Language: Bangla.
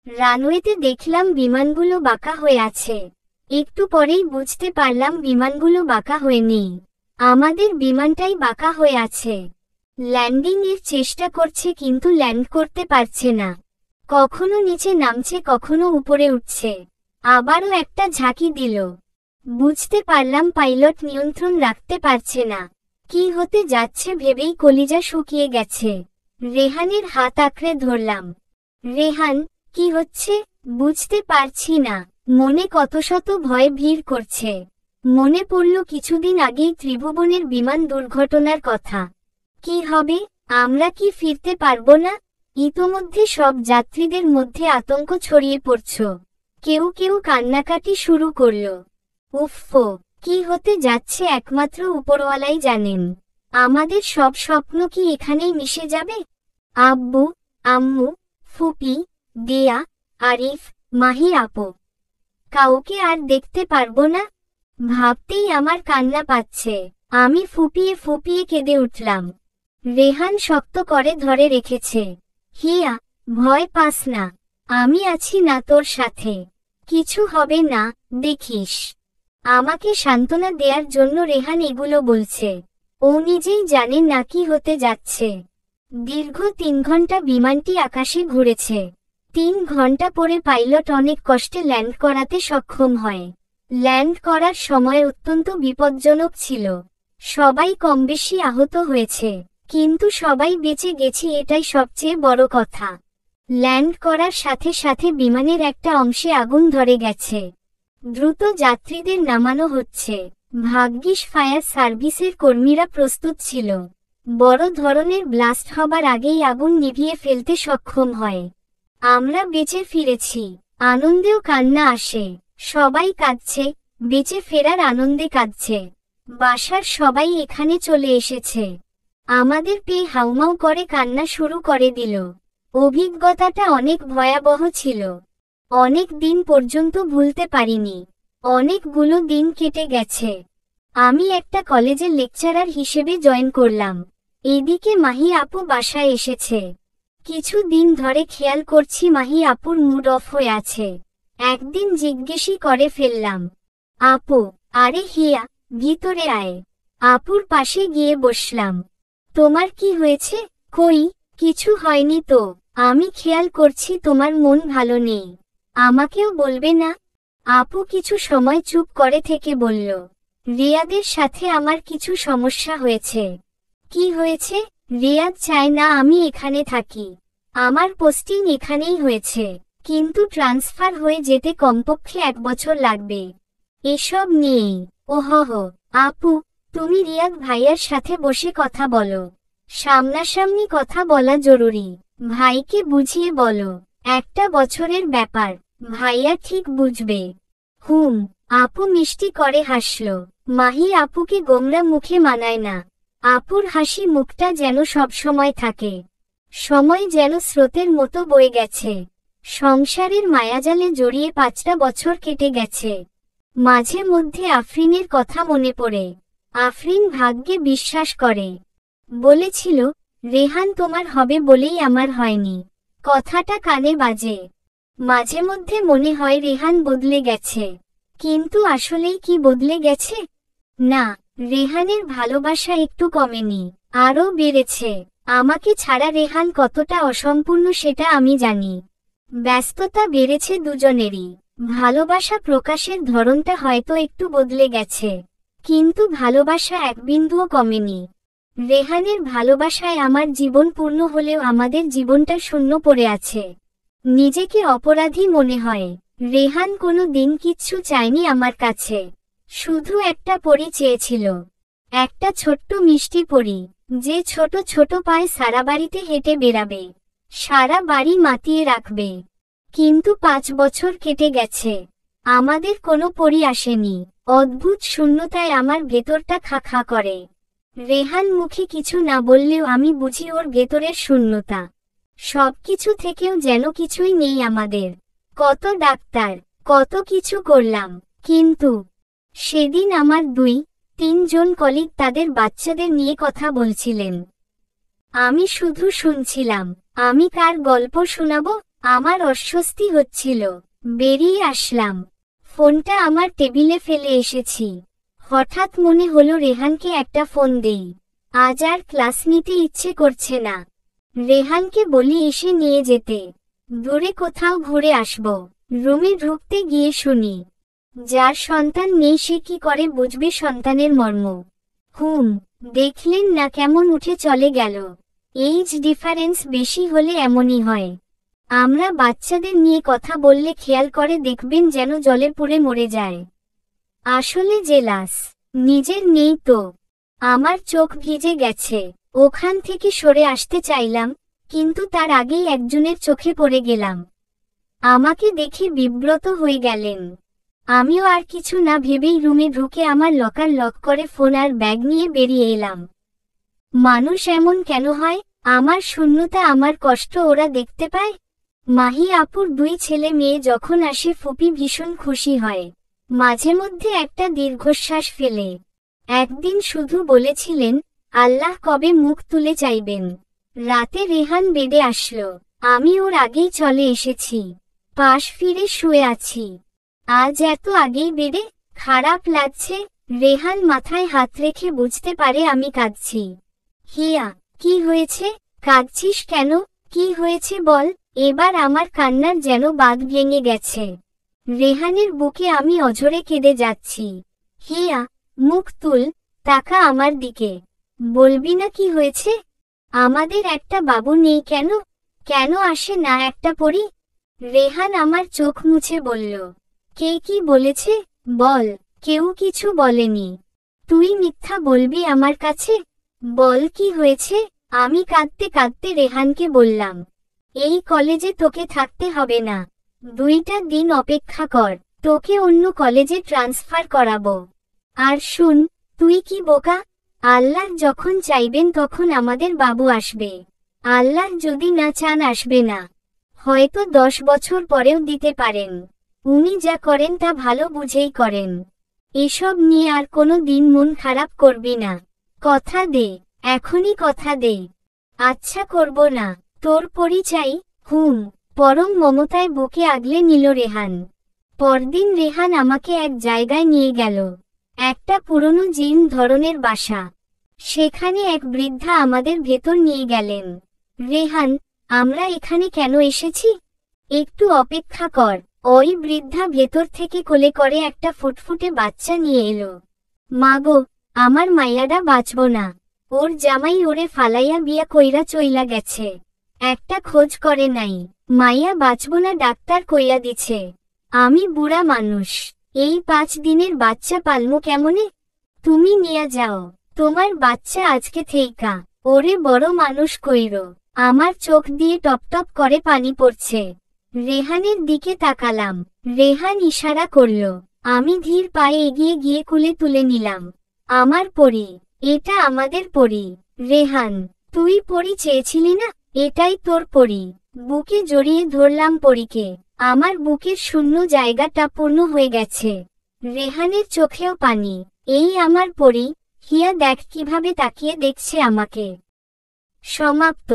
রানওয়েতে দেখলাম বিমানগুলো বাঁকা হয়ে আছে। একটু পরেই বুঝতে পারলাম বিমানগুলো বাঁকা হয়ে নেই, আমাদের বিমানটাই বাঁকা হয়ে আছে। ল্যান্ডিং এর চেষ্টা করছে কিন্তু ল্যান্ড করতে পারছে না। কখনো নিচে নামছে, কখনো উপরে উঠছে। আবারও একটা ঝাঁকি দিল। বুঝতে পারলাম পাইলট নিয়ন্ত্রণ রাখতে পারছে না। কি হতে যাচ্ছে ভেবেই কলিজা শুকিয়ে গেছে। রেহানের হাত আঁকড়ে ধরলাম। রেহান, কি হচ্ছে? বুঝতে পারছি না। মনে কত শত ভয় ভিড় করছে। মনে পড়ল কিছুদিন আগেই ত্রিভুবনের বিমান দুর্ঘটনার কথা। কি হবে? আমরা কি ফিরতে পারবো না? ইতোমধ্যে সব যাত্রীদের মধ্যে আতঙ্ক ছড়িয়ে পড়ছ। কেউ কেউ কান্নাকাটি শুরু করল। উফফো, কি হতে যাচ্ছে একমাত্র উপরওয়ালাই জানেন। আমাদের সব স্বপ্ন কি এখানেই মিশে যাবে? আব্বু, আম্মু, ফুপি, দিয়া, আরিফ, মাহি আপু, কাউকে আর দেখতে পারবো না। ভাবতেই আমার কান্না পাচ্ছে। আমি ফুপিয়ে ফুপিয়ে কেঁদে উঠলাম। রেহান শক্ত করে ধরে রেখেছে। হিয়া, ভয় পাস না, আমি আছি না তোর সাথে। কিছু হবে না, দেখিস। আমাকে সান্ত্বনা দেওয়ার জন্য রেহান এগুলো বলছে। ও নিজেই জানে না কি হতে যাচ্ছে। দীর্ঘ 3 ঘন্টা বিমানটি আকাশে ঘুরেছে। 3 ঘন্টা পরে পাইলট অনেক কষ্টে ল্যান্ড করাতে সক্ষম হয়। ল্যান্ড করার সময় অত্যন্ত বিপজ্জনক ছিল। সবাই কমবেশি আহত হয়েছে, কিন্তু সবাই বেঁচে গেছি, এটাই সবচেয়ে বড় কথা। ল্যান্ড করার সাথে সাথে বিমানের একটা অংশে আগুন ধরে গেছে। দ্রুত যাত্রীদের নামানো হচ্ছে। ভাগ্যিস ফায়ার সার্ভিসের কর্মীরা প্রস্তুত ছিল। বড় ধরনের ব্লাস্ট হবার আগেই আগুন নিভিয়ে ফেলতে সক্ষম হয়। আমরা বেঁচে ফিরেছি। আনন্দেও কান্না আসে। সবাই কাঁদছে, বেঁচে ফেরার আনন্দে কাঁদছে। বাসার সবাই এখানে চলে এসেছে। আমাদের পেয়ে হাউমাউ করে কান্না শুরু করে দিল। অভিজ্ঞতাটা অনেক ভয়াবহ ছিল। অনেক দিন পর্যন্ত ভুলতে পারিনি। অনেকগুলো দিন কেটে গেছে। আমি একটা কলেজের লেকচারার হিসেবে জয়েন করলাম। এদিকে মাহি আপু বাসায় এসেছে। কিছু দিন ধরে খেয়াল করছি মাহি আপুর মুড অফ হয়ে আছে। একদিন জিজ্ঞেসই করে ফেললাম, আপু, আরে হিয়া, ভিতরে আয়। আপুর পাশে গিয়ে বসলাম। তোমার কি হয়েছে? কই, কিছু হয়নি তো। আমি খেয়াল করছি তোমার মন ভালো নেই। আমাকেও বলবে না? আপু কিছু সময় চুপ করে থেকে বলল, রিয়াদের সাথে আমার কিছু সমস্যা হয়েছে। কি হয়েছে? রিয়াদ চায় না আমি এখানে থাকি। আমার পোস্টিং এখানেই হয়েছে, কিন্তু ট্রান্সফার হয়ে যেতে কমপক্ষে 1 বছর লাগবে। এসব নিয়েই। ওহহ, আপু, তুমি রিয়াদ ভাইয়ার সাথে বসে কথা বলো। সামনাসামনি কথা বলা জরুরি। ভাইকে বুঝিয়ে বলো, 1 বছরের ব্যাপার, ভাইয়া ঠিক বুঝবে। আপু মিষ্টি করে হাসল। মাহি আপুকে গোমরা মুখে মানায় না। আপুর হাসি মুখটা যেন সবসময় থাকে। সময় যেন স্রোতের মতো বয়ে গেছে। সংসারের মায়াজালে জড়িয়ে 5টা বছর কেটে গেছে। মাঝে মধ্যে আফরিনের কথা মনে পড়ে। আফরিন ভাগ্যে বিশ্বাস করে। বলেছিল, রেহান তোমার হবে বলেই আমার হয়নি। কথাটা কানে বাজে। মাঝে মধ্যে মনে হয় রেহান বদলে গেছে। কিন্তু আসলেই কি বদলে গেছে? না, রেহানের ভালোবাসা একটু কমেনি, আরও বেড়েছে। আমাকে ছাড়া রেহান কতটা অসম্পূর্ণ সেটা আমি জানি। ব্যস্ততা বেড়েছে দুজনেরই। ভালোবাসা প্রকাশের ধরনটা হয়তো একটু বদলে গেছে, কিন্তু ভালোবাসা এক বিন্দুও কমেনি। রেহানের ভালোবাসায় আমার জীবন পূর্ণ হলেও আমাদের জীবনটা শূন্য পড়ে আছে। নিজেকে অপরাধী মনে হয়। রেহান কোনো দিন কিচ্ছু চায়নি আমার কাছে। শুধু একটা পরী চেয়েছিল। একটা ছোট্ট মিষ্টি পরী, যে ছোট ছোট পায়ে সারা বাড়িতে হেঁটে বেড়াবে, সারা বাড়ি মাতিয়ে রাখবে। কিন্তু 5 বছর কেটে গেছে, আমাদের কোনো পরী আসেনি। অদ্ভুত শূন্যতায় আমার ভেতরটা খা খা করে। রেহান মুখে কিছু না বললেও আমি বুঝি ওর ভেতরের শূন্যতা। সবকিছু থেকেও যেন কিছুই নেই আমাদের। কত ডাক্তার, কত কিছু করলাম, কিন্তু সেদিন আমার 2-3 জন কলিগ তাদের বাচ্চাদের নিয়ে কথা বলছিলেন। আমি শুধু শুনছিলাম। আমি কার গল্প শোনাবো? আমার অস্বস্তি হচ্ছিল। বেরিয়ে আসলাম। ফোনটা আমার টেবিলে ফেলে এসেছি। হঠাৎ মনে হলো রেহানকে একটা ফোন দেই। আজ আর ক্লাস নিতে ইচ্ছে করছে না। রেহানকে বলি এসে নিয়ে যেতে। দূরে কোথাও ঘুরে আসব। রুমে ঢুকতে গিয়ে শুনি, যার সন্তান নেই সে কি করে বুঝবে সন্তানের মর্ম। দেখলেন না কেমন উঠে চলে গেল। এইজ ডিফারেন্স বেশি হলে এমনই হয়। আমরা বাচ্চাদের নিয়ে কথা বললে খেয়াল করে দেখবেন যেন জলে পুড়ে মরে যায়। আসলে জেলাস। নিজের নেই তো। আমার চোখ ভিজে গেছে। ওখান থেকে সরে আসতে চাইলাম, কিন্তু তার আগেই একজনের চোখে পড়ে গেলাম। আমাকে দেখে বিব্রত হয়ে গেলেন। আমিও আর কিছু না ভেবেই রুমে ঢুকে আমার লকার লক করে ফোন আর ব্যাগ নিয়ে বেরিয়ে এলাম। মানুষ এমন কেন হয়? আমার শূন্যতা, আমার কষ্ট ওরা দেখতে পায়। মাহি আপুর 2 ছেলে মেয়ে যখন আসে ফুপি ভীষণ খুশি হয়। মাঝে মধ্যে একটা দীর্ঘশ্বাস ফেলে। একদিন শুধু বলেছিলেন, আল্লাহ কবে মুখ তুলে চাইবেন। রাতে রেহান বেডে আসলো। আমি ওর আগেই চলে এসেছি। পাশ ফিরে শুয়ে আছি। আজ এত আগেই বেডে? খারাপ লাগছে। রেহান মাথায় হাত রেখে বুঝতে পারে আমি কাঁদছি। হিয়া, কি হয়েছে? কাঁদছিস কেন? কি হয়েছে বল। এবার আমার কান্নার যেন বাঁধ ভেঙে গেছে। রেহানের বুকে আমি অঝরে কেঁদে যাচ্ছি। হিয়া, মুখ তুল, তাকা আমার দিকে। বলবি না কি হয়েছে? আমাদের একটা বাবু নেই কেন? কেন আসে না একটা পরী? রেহান আমার চোখ মুছে বলল, কে কি বলেছে? বল। কেউ কিছু বলেনি। তুই মিথ্যা বলবি আমার কাছে? বল কি হয়েছে? আমি কাঁদতে কাঁদতে রেহানকে বললাম, এই কলেজে তোকে থাকতে হবে না। 2টা দিন অপেক্ষা কর, তোকে অন্য কলেজে ট্রান্সফার করাবো। আর শুন, তুই কি বোকা? আল্লাহ যখন চাইবেন তখন আমাদের বাবু আসবে। আল্লাহ যদি না চান আসবে না। হয়তো 10 বছর পরেও দিতে পারেন। উনি যা করেন তা ভালো বুঝেই করেন। এসব নিয়ে আর কোনো দিন মন খারাপ করবি না। কথা দে, এখনই কথা দে। আচ্ছা, করব না। তোর পরিচয়? পরম মমতায় বুকে আগলে নিল রেহান। পরদিন রেহান আমাকে এক জায়গায় নিয়ে গেল। একটা পুরনো জিন ধরনের বাসা। সেখানে এক বৃদ্ধা আমাদের ভেতর নিয়ে গেলেন। রেহান, আমরা এখানে কেন এসেছি? একটু অপেক্ষা কর। ওই বৃদ্ধা ভেতর থেকে কোলে করে একটা ফুটফুটে বাচ্চা নিয়ে এলো। মাগো, আমার মাইয়াডা বাঁচব না। ওর জামাই ওরে ফালাইয়া বিয়া কইরা চইলা গেছে। একটা খোঁজ করে নাই। মাইয়া বাঁচব না ডাক্তার কইয়া দিছে। আমি বুড়া মানুষ, এই 5 দিনের বাচ্চা পালমু কেমনে? তুমি নিয়া যাও। তোমার বাচ্চা আজকে থেইকা ওরে বড় মানুষ কইরো। আমার চোখ দিয়ে টপটপ করে পানি পড়ছে। রেহানের দিকে তাকালাম। রেহান ইশারা করল। আমি ধীর পায়ে এগিয়ে গিয়ে কুলে তুলে নিলাম। আমার পরী, এটা আমাদের পরী। রেহান, তুই পরী চেয়েছিলি না? এটাই তোর পরী। বুকে জড়িয়ে ধরলাম পরীকে। আমার বুকের শূন্য জায়গাটা পূর্ণ হয়ে গেছে। রেহানের চোখেও পানি। এই আমার পরী। হিয়া দেখ কিভাবে তাকিয়ে দেখছে আমাকে। সমাপ্ত।